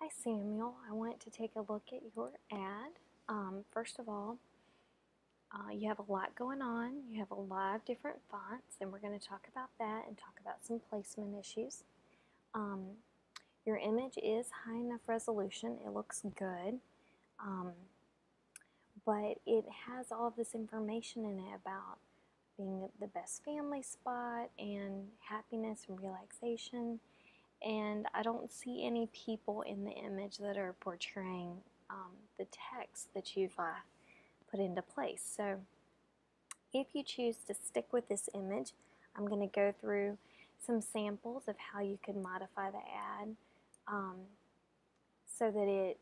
Hi Samuel, I want to take a look at your ad. First of all, you have a lot going on. You have a lot of different fonts, and we're going to talk about that and talk about some placement issues. Your image is high enough resolution. It looks good, but it has all of this information in it about being the best family spot and happiness and relaxation. And I don't see any people in the image that are portraying the text that you've put into place. So if you choose to stick with this image, I'm going to go through some samples of how you can modify the ad so that it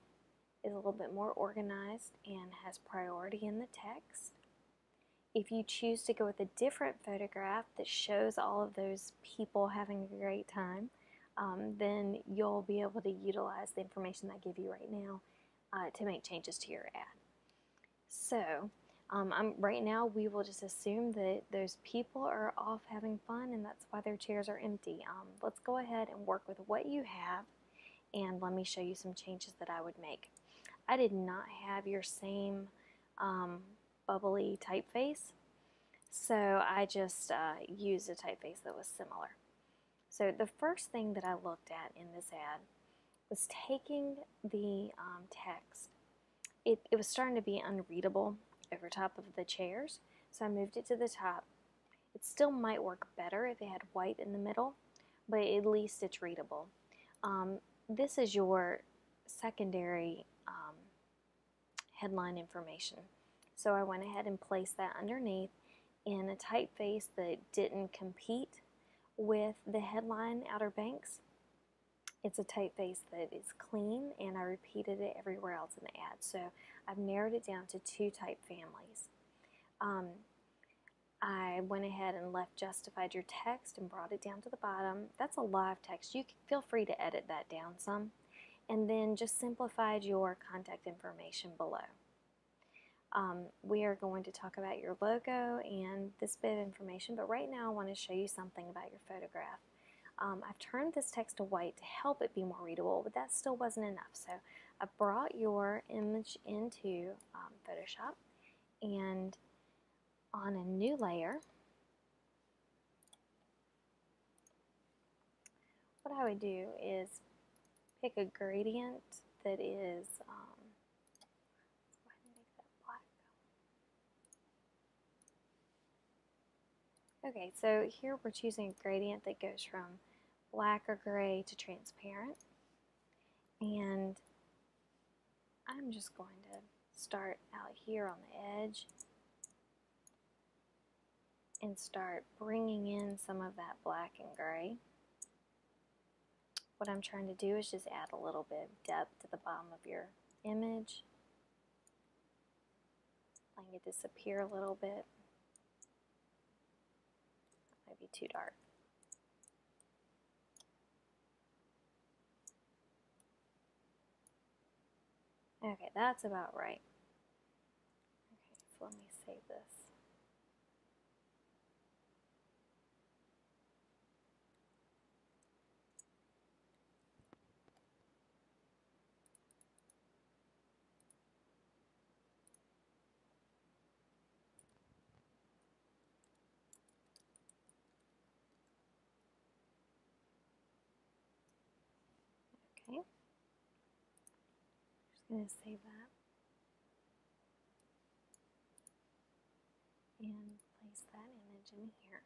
is a little bit more organized and has priority in the text. If you choose to go with a different photograph that shows all of those people having a great time, then you'll be able to utilize the information I give you right now to make changes to your ad. So right now we will just assume that those people are off having fun and that's why their chairs are empty. Let's go ahead and work with what you have, and let me show you some changes that I would make. I did not have your same bubbly typeface, so I just used a typeface that was similar. So the first thing that I looked at in this ad was taking the text. It was starting to be unreadable over top of the chairs, so I moved it to the top. It still might work better if it had white in the middle, but at least it's readable. This is your secondary headline information. So I went ahead and placed that underneath in a typeface that didn't compete with the headline Outer Banks. It's a typeface that is clean, and I repeated it everywhere else in the ad. So I've narrowed it down to 2 type families. I went ahead and left justified your text and brought it down to the bottom. That's a lot of text. You can feel free to edit that down some. And then just simplified your contact information below. We are going to talk about your logo and this bit of information, but right now I want to show you something about your photograph. I've turned this text to white to help it be more readable, but that still wasn't enough. So I brought your image into Photoshop, and on a new layer, what I would do is pick a gradient that is, let's go ahead and make that black. Okay, so here we're choosing a gradient that goes from black or gray to transparent, and I'm just going to start out here on the edge and start bringing in some of that black and gray. What I'm trying to do is just add a little bit of depth to the bottom of your image, letting it disappear a little bit. That might be too dark. Okay, that's about right. Okay, so let me save this. Okay, just going to save that and place that image in here.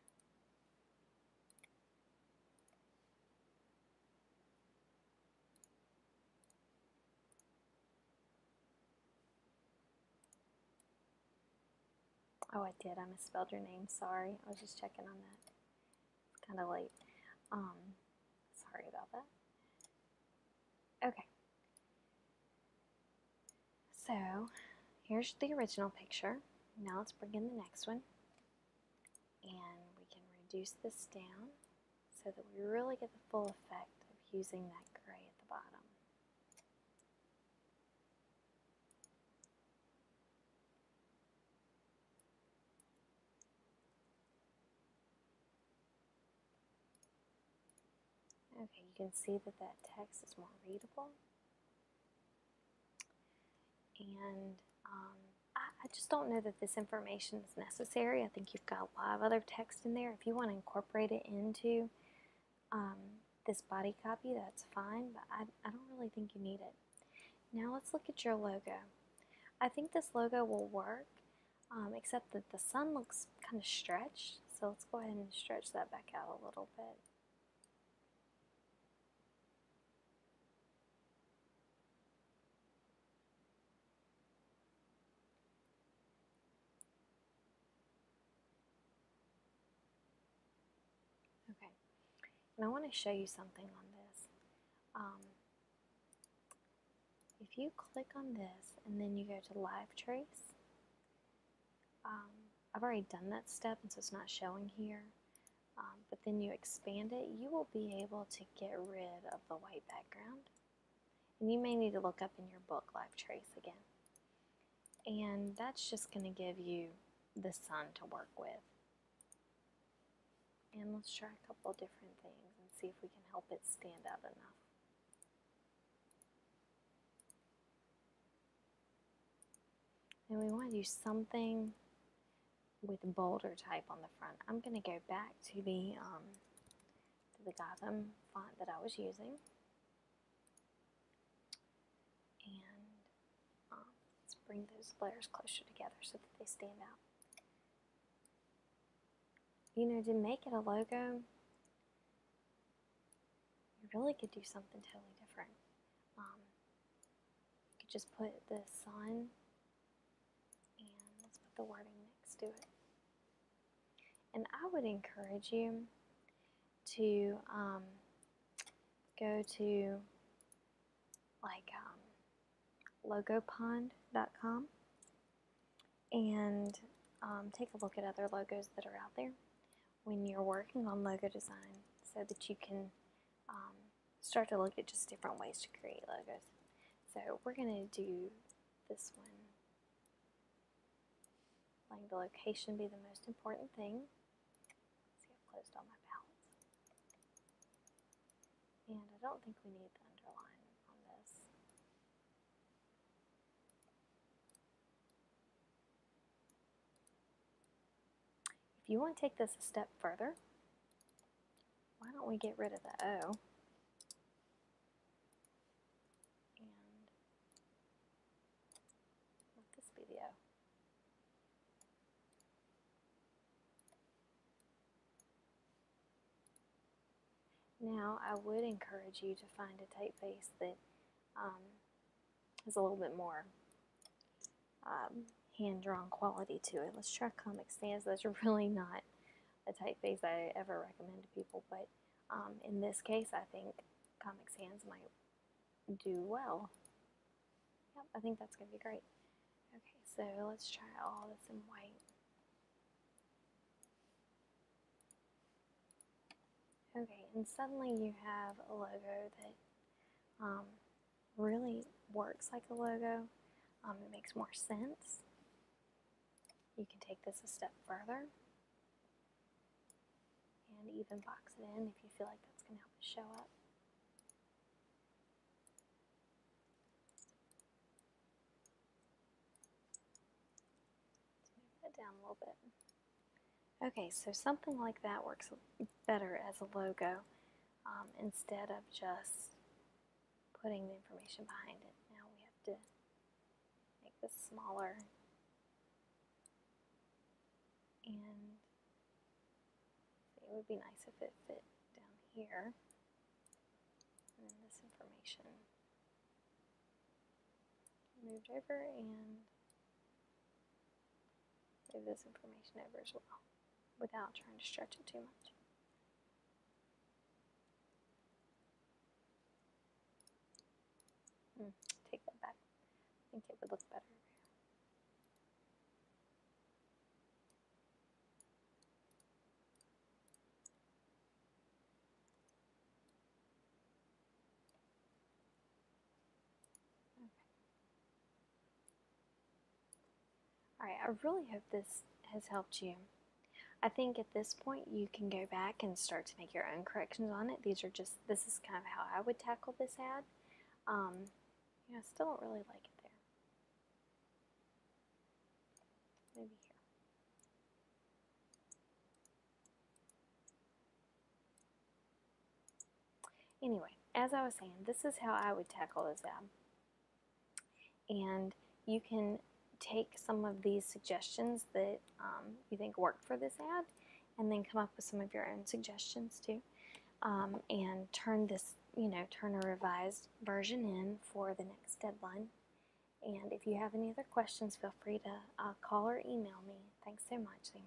Oh, I did. I misspelled your name. Sorry. I was just checking on that. It's kind of late. Sorry about that. Okay. So, here's the original picture. Now let's bring in the next one. And we can reduce this down so that we really get the full effect of using that gray at the bottom. Okay, you can see that that text is more readable. and I just don't know that this information is necessary. I think you've got a lot of other text in there. If you want to incorporate it into this body copy, that's fine, but I don't really think you need it. Now let's look at your logo. I think this logo will work, except that the sun looks kind of stretched, so let's go ahead and stretch that back out a little bit. Okay, and I want to show you something on this. If you click on this and then you go to Live Trace, I've already done that step and so it's not showing here, but then you expand it, you will be able to get rid of the white background. And you may need to look up in your book Live Trace again. And that's just going to give you the sun to work with. And let's try a couple different things and see if we can help it stand out enough. And we want to do something with bolder type on the front. I'm going to go back to the Gotham font that I was using. And let's bring those letters closer together so that they stand out. You know, to make it a logo, you really could do something totally different. You could just put the sun and let's put the wording next to it. And I would encourage you to go to like logopond.com and take a look at other logos that are out there when you're working on logo design so that you can start to look at just different ways to create logos. So we're going to do this one. Letting the location be the most important thing. See, I've closed all my palettes. And I don't think we need the underline on this. If you want to take this a step further, why don't we get rid of the O? And let this be the O. Now, I would encourage you to find a typeface that has a little bit more hand-drawn quality to it. Let's try Comic Sans. That's really not a typeface I ever recommend to people, but in this case, I think Comic Sans might do well. Yep, I think that's going to be great. Okay, so let's try all this in white. Okay, and suddenly you have a logo that really works like a logo. It makes more sense. You can take this a step further and even box it in if you feel like that's going to help it show up. Let's move that down a little bit. Okay, so something like that works better as a logo instead of just putting the information behind it. Now we have to make this smaller, and it would be nice if it fit down here, and then this information moved over, and move this information over as well, without trying to stretch it too much. Take that back. I think it would look better. Okay. Alright, I really hope this has helped you. I think at this point you can go back and start to make your own corrections on it. This is kind of how I would tackle this ad. I still don't really like it there. maybe here. Anyway, as I was saying, this is how I would tackle this ad. And you can take some of these suggestions that you think work for this ad and then come up with some of your own suggestions too, and turn this, turn a revised version in for the next deadline. And if you have any other questions, feel free to call or email me. Thanks so much, Sam.